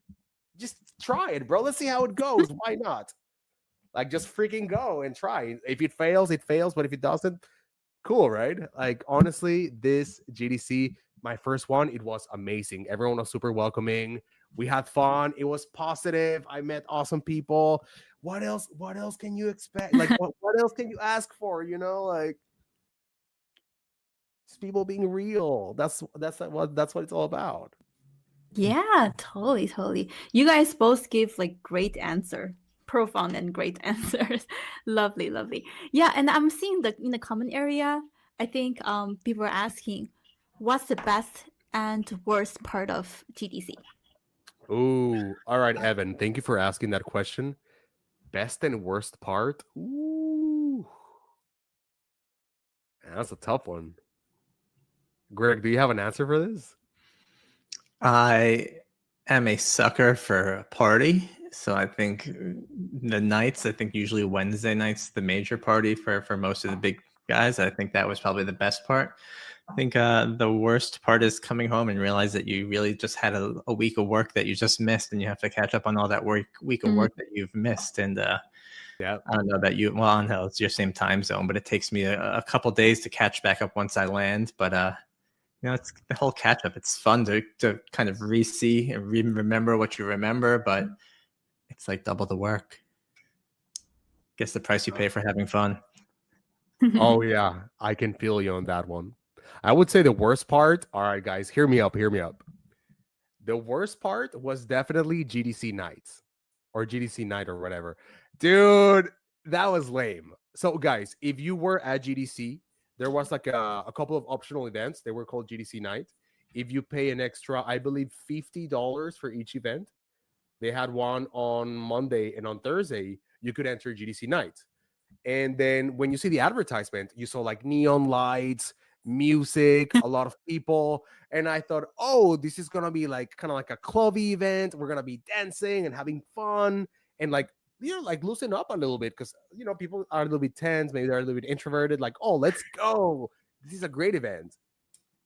just try it, bro. Let's see how it goes. Why not? Like, just freaking go and try. If it fails, it fails. But if it doesn't, cool, right? Like, honestly, this GDC, my first one, it was amazing. Everyone was super welcoming. We had fun. It was positive. I met awesome people. What else? What else can you expect? Like, what else can you ask for? You know, like, it's people being real. That's what it's all about. Yeah, totally. You guys both give like great answer, profound and great answers. Lovely. Yeah, and I'm seeing in the comment area, I think people are asking, what's the best and worst part of GDC? Ooh, all right, Evan. Thank you for asking that question. Best and worst part? Ooh, that's a tough one. Greg, do you have an answer for this? I am a sucker for a party. So I think the nights, I think usually Wednesday nights, the major party for most of the big guys. I think that was probably the best part. I think the worst part is coming home and realize that you really just had a week of work that you just missed, and you have to catch up on all that week of work that you've missed. And Yeah, I don't know about you. Well, I don't know, it's your same time zone, but it takes me a couple days to catch back up once I land. But it's the whole catch up. It's fun to kind of re-see and remember what you remember, but it's like double the work. Guess the price you pay for having fun. Oh yeah, I can feel you on that one. I would say the worst part. All right, guys, hear me up. The worst part was definitely GDC nights or GDC night or whatever. Dude, that was lame. So, guys, if you were at GDC, there was like a couple of optional events. They were called GDC night. If you pay an extra, I believe, $50 for each event, they had one on Monday and on Thursday, you could enter GDC night. And then when you see the advertisement, you saw like neon lights, music, a lot of people. And I thought, oh, this is going to be like kind of like a clubby event. We're going to be dancing and having fun and like, like loosen up a little bit because, people are a little bit tense. Maybe they're a little bit introverted. Like, oh, let's go. This is a great event.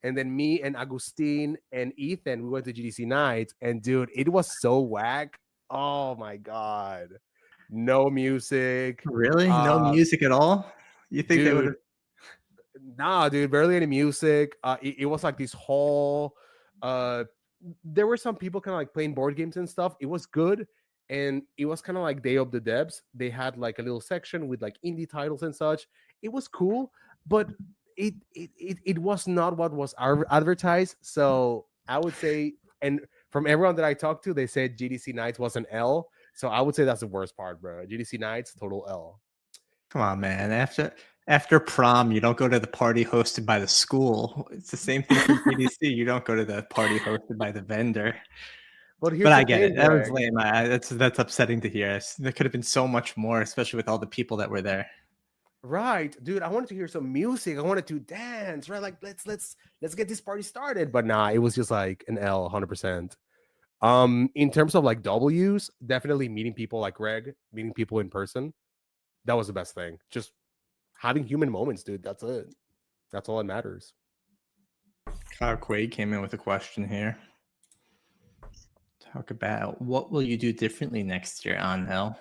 And then me and Agustin and Ethan, we went to GDC nights, and dude, it was so whack. Oh my god, no music, Really? No music at all? You think they would dude. have? Nah, dude, barely any music. It was like this whole. There were some people kind of like playing board games and stuff. It was good, and it was kind of like Day of the Devs. They had like a little section with like indie titles and such. It was cool, but it was not what was advertised. So I would say, and from everyone that I talked to, they said GDC Nights was an L. So I would say that's the worst part, bro. GDC Nights, total L. Come on, man. After prom, you don't go to the party hosted by the school. It's the same thing for GDC. You don't go to the party hosted by the vendor. But here's But the I get thing, it. That was Greg. lame. That's upsetting to hear. There could have been so much more, especially with all the people that were there. Right, dude. I wanted to hear some music. I wanted to dance. Right, like let's get this party started. But nah, it was just like an L, 100%. In terms of like W's, definitely meeting people like Greg, meeting people in person. That was the best thing. Just having human moments, dude. That's it. That's all that matters. Kyle Quaid came in with a question here. Talk about what will you do differently next year, Angel?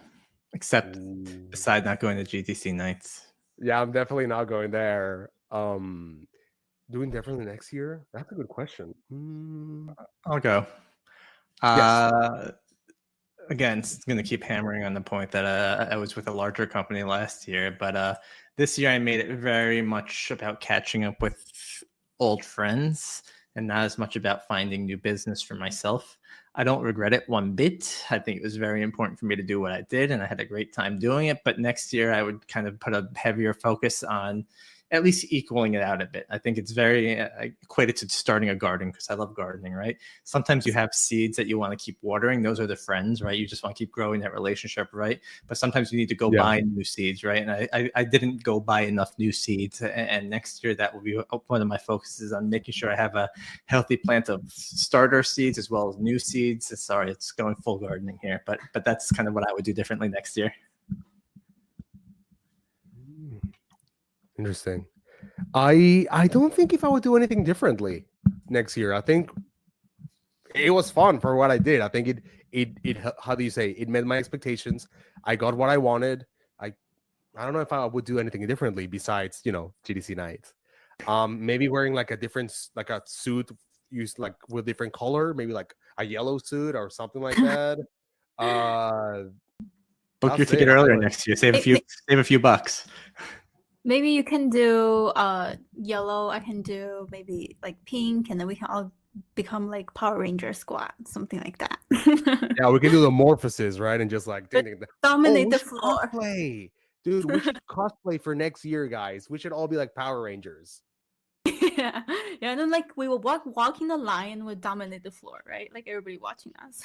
Except beside not going to GDC nights. Yeah, I'm definitely not going there. Doing differently next year? That's a good question. I'll go. Yes. Again, it's going to keep hammering on the point that I was with a larger company last year, but this year I made it very much about catching up with old friends and not as much about finding new business for myself. I don't regret it one bit. I think it was very important for me to do what I did, and I had a great time doing it. But next year, I would kind of put a heavier focus on at least equaling it out a bit. I think it's very I equate it to starting a garden because I love gardening, right? Sometimes you have seeds that you want to keep watering. Those are the friends, right? You just want to keep growing that relationship, right? But sometimes you need to go buy new seeds, right? And I didn't go buy enough new seeds. And next year, that will be one of my focuses on making sure I have a healthy plant of starter seeds as well as new seeds. Sorry, it's going full gardening here, but that's kind of what I would do differently next year. Interesting. I don't think if I would do anything differently next year. I think it was fun for what I did. I think it how do you say, it met my expectations. I got what I wanted. I don't know if I would do anything differently besides, GDC nights. Maybe wearing like a different, like a suit used like with different color, maybe like a yellow suit or something like that. Book your ticket earlier next year. Save a few bucks. Maybe you can do yellow. I can do maybe like pink, and then we can all become like Power Ranger squad, something like that. Yeah, we can do the morphosis, right? And just like dominate the floor. Cosplay. Dude, we should cosplay for next year, guys. We should all be like Power Rangers. Yeah, and then like we will walk in the line and we'll dominate the floor, right? Like everybody watching us.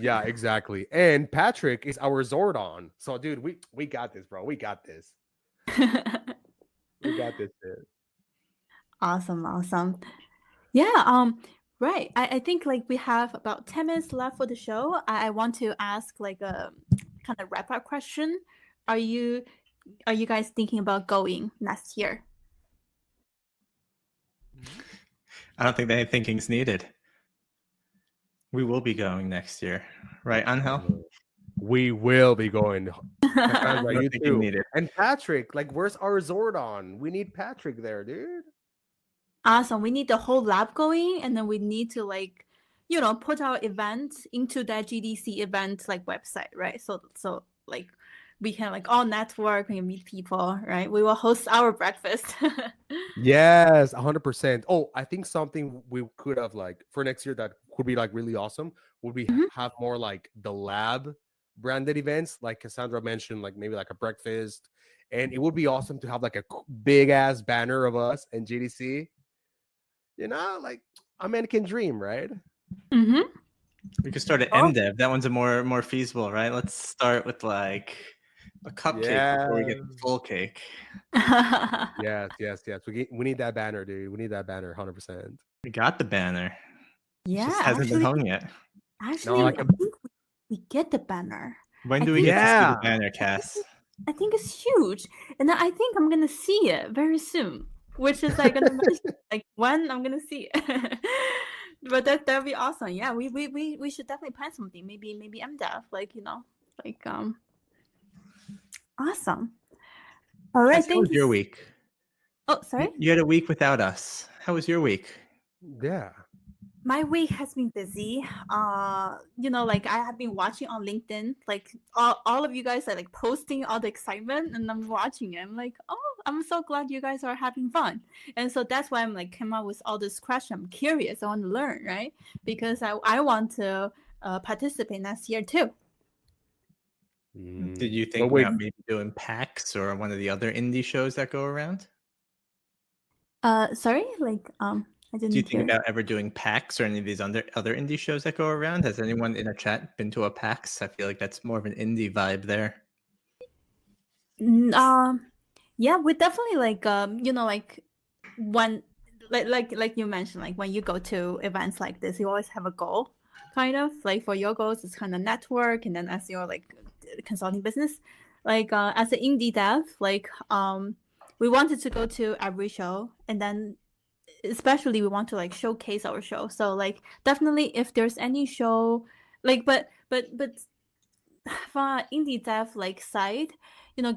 Yeah, exactly. And Patrick is our Zordon. So, dude, we got this, bro. We got this. We got this, dude. Awesome. Yeah, right. I think like we have about 10 minutes left for the show. I want to ask like a kind of wrap-up question. Are you guys thinking about going next year? I don't think that thinking's needed. We will be going next year, right, Angel? We will be going. You too. Needed. And Patrick, like, where's our Zordon? We need Patrick there, dude. Awesome. We need the whole lab going, and then we need to like, put our event into that GDC event like website, right? So like we can like all network and meet people, right? We will host our breakfast. Yes, 100%. Oh, I think something we could have like for next year that could be like really awesome would be have more like the lab branded events, like Cassandra mentioned, like maybe like a breakfast, and it would be awesome to have like a big ass banner of us and GDC. Like American dream, right? We could start at MDev. That one's a more feasible, right? Let's start with like a cupcake before we get the full cake. Yes. We need that banner, dude. We need that banner, 100%. We got the banner. Yeah, it just hasn't been hung yet. Actually, I think we get the banner. When do we get to see the banner, Cass? I think it's huge, and I think I'm gonna see it very soon. which is like gonna mention like when I'm gonna see it. But that'd be awesome. Yeah, we should definitely plan something. Maybe MDev, like like awesome. All right, How was thank you. your week? Oh, sorry. You had a week without us. How was your week? Yeah. My week has been busy. Like I have been watching on LinkedIn, like all of you guys are like posting all the excitement, and I'm watching it. I'm like, oh, I'm so glad you guys are having fun. And so that's why I'm like came up with all this question. I'm curious. I want to learn, right? Because I want to participate next year too. Did you think wait. about maybe doing PAX or one of the other indie shows that go around? Sorry, like I didn't Do you hear. think about ever doing PAX or any of these other indie shows that go around? Has anyone in the chat been to a PAX? I feel like that's more of an indie vibe there. Yeah, we definitely like like when like you mentioned, like when you go to events like this, you always have a goal, kind of like for your goals it's kind of network, and then as your like consulting business, like as an indie dev, like we wanted to go to every show, and then especially we want to like showcase our show. So like definitely if there's any show like but from indie dev like side,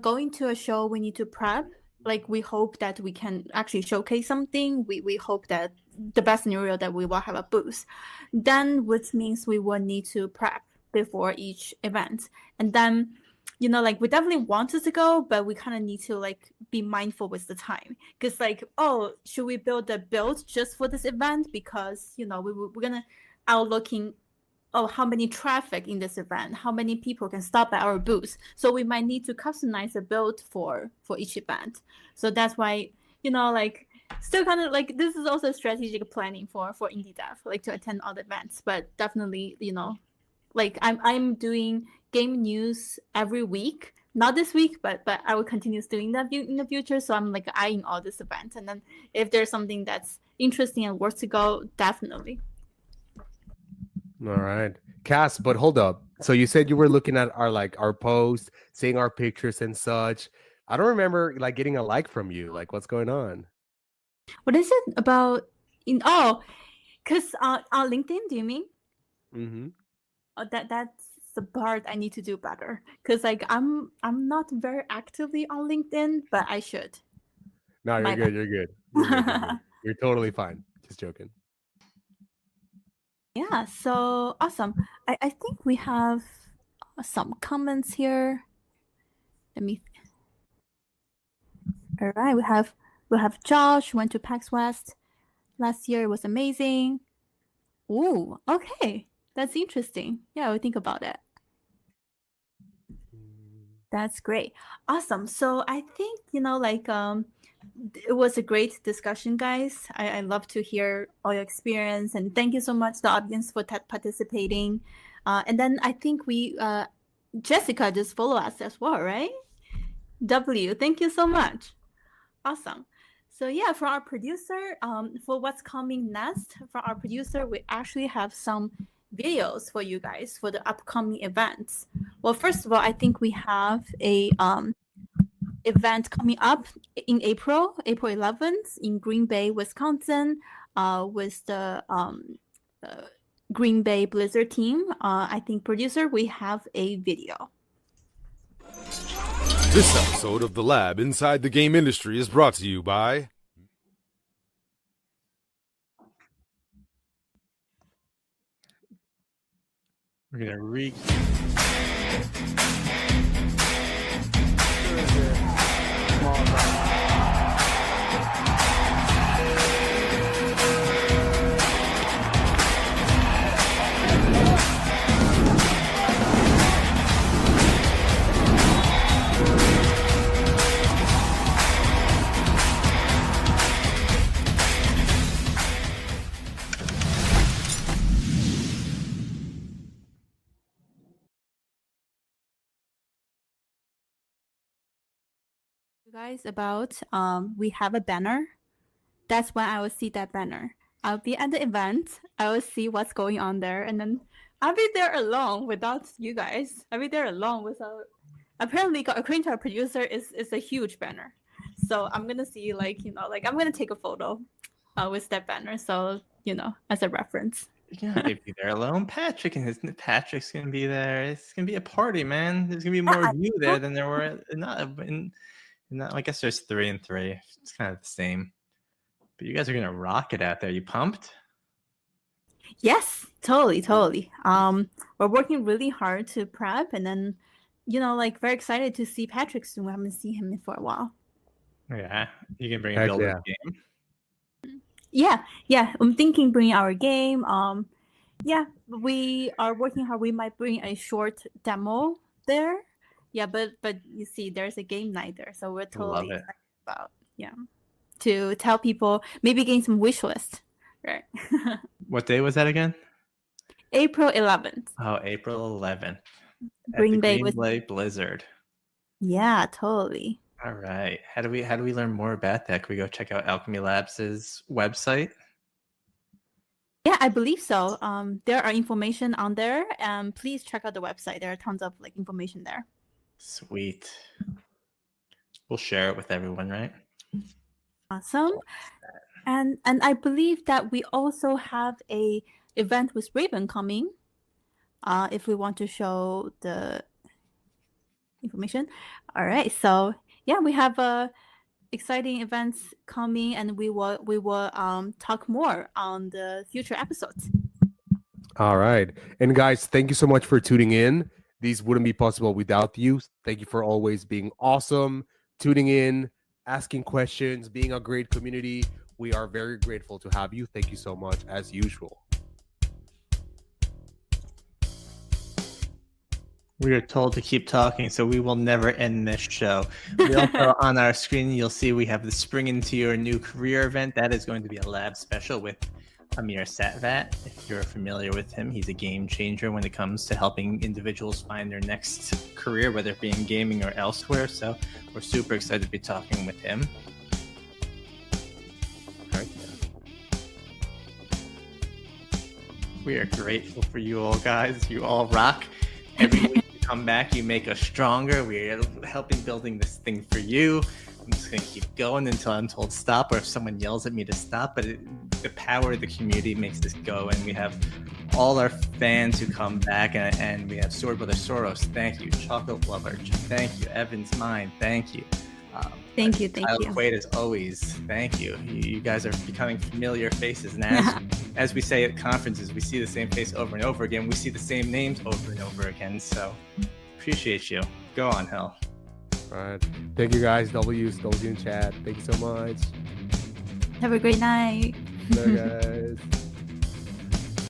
going to a show we need to prep. Like we hope that we can actually showcase something. We hope that the best scenario that we will have a booth, then which means we will need to prep before each event. And then like we definitely wanted to go, but we kind of need to like be mindful with the time, because like, oh, should we build a build just for this event? Because we're gonna out looking, oh, how many traffic in this event, how many people can stop at our booth. So we might need to customize a build for each event. So that's why like still kind of like this is also strategic planning for indie dev, like to attend all the events. But definitely like I'm doing game news every week, not this week, but I will continue doing that in the future. So I'm like eyeing all these events, and then if there's something that's interesting and worth to go, definitely. All right, Cass, but hold up. So you said you were looking at our posts, seeing our pictures and such. I don't remember like getting a like from you. Like, what's going on? What is it about? Because on LinkedIn, do you mean? Mm-hmm. That's the part I need to do better. Because like I'm not very actively on LinkedIn, but I should. No, you're good. You're good. You're good. You're good. You're totally fine. Just joking. Yeah, so awesome. I think we have some comments here. Let me. All right, we have Josh went to PAX West last year. It was amazing. Ooh, okay, that's interesting. Yeah, I would think about it. That's great. Awesome. So I think like it was a great discussion, guys. I love to hear all your experience, and thank you so much, the audience, for participating. And then I think we Jessica just follow us as well, right? W, thank you so much. Awesome. So yeah, for our producer, for what's coming next, for our producer, we actually have some videos for you guys for the upcoming events. Well, first of all, I think we have a event coming up in April 11th in Green Bay, Wisconsin, with the Green Bay Blizzard team. I think producer, we have a video. This episode of The Lab Inside the Game Industry is brought to you by... We're going to read. Guys, about we have a banner. That's when I will see that banner. I'll be at the event. I will see what's going on there, and then I'll be there alone without you guys. I'll be there alone without. Apparently, according to our producer, is a huge banner. So I'm gonna see like I'm gonna take a photo with that banner. So as a reference. You're not gonna be there alone. Patrick's gonna be there. It's gonna be a party, man. There's gonna be more of you there than there were I guess there's 3 and 3. It's kind of the same. But you guys are gonna rock it out there. You pumped? Yes, totally. We're working really hard to prep, and then very excited to see Patrick soon. We haven't seen him for a while. Yeah, you can bring a builder game. Yeah. I'm thinking bring our game. Yeah, we are working hard. We might bring a short demo there. Yeah, but you see, there's a game night there, so we're totally excited about to tell people, maybe gain some wish list. Right. What day was that again? April 11th. Oh, April 11th. Green Bay Blizzard. Yeah, totally. All right. How do we learn more about that? Can we go check out Alchemy Labs' website? Yeah, I believe so. There are information on there. Please check out the website. There are tons of information there. Sweet. We'll share it with everyone, right? Awesome. And I believe that we also have a event with Raven coming. If we want to show the information. All right. So yeah, we have exciting events coming, and we will talk more on the future episodes. All right. And guys, thank you so much for tuning in. These wouldn't be possible without you. Thank you for always being awesome, tuning in, asking questions, being a great community. We are very grateful to have you. Thank you so much, as usual. We are told to keep talking, so we will never end this show. We also, on our screen, you'll see we have the Spring Into Your New Career event. That is going to be a lab special with Amir Satvat. If you're familiar with him, he's a game changer when it comes to helping individuals find their next career, whether it be in gaming or elsewhere. So we're super excited to be talking with him. We are grateful for you all, guys. You all rock. Every week you come back, you make us stronger. We're helping building this thing for you. I'm just going to keep going until I'm told stop, or if someone yells at me to stop. But the power of the community makes this go. And we have all our fans who come back. And we have Sword Brother Soros. Thank you. Chocolate Lover. Thank you. Evans Mine. Thank you. Thank you. Quaid, as always, thank you. You guys are becoming familiar faces. And as we say at conferences, we see the same face over and over again. We see the same names over and over again. So appreciate you. Go on, Hell. All right. Thank you, guys. W's in chat. Thank you so much. Have a great night. Bye, guys.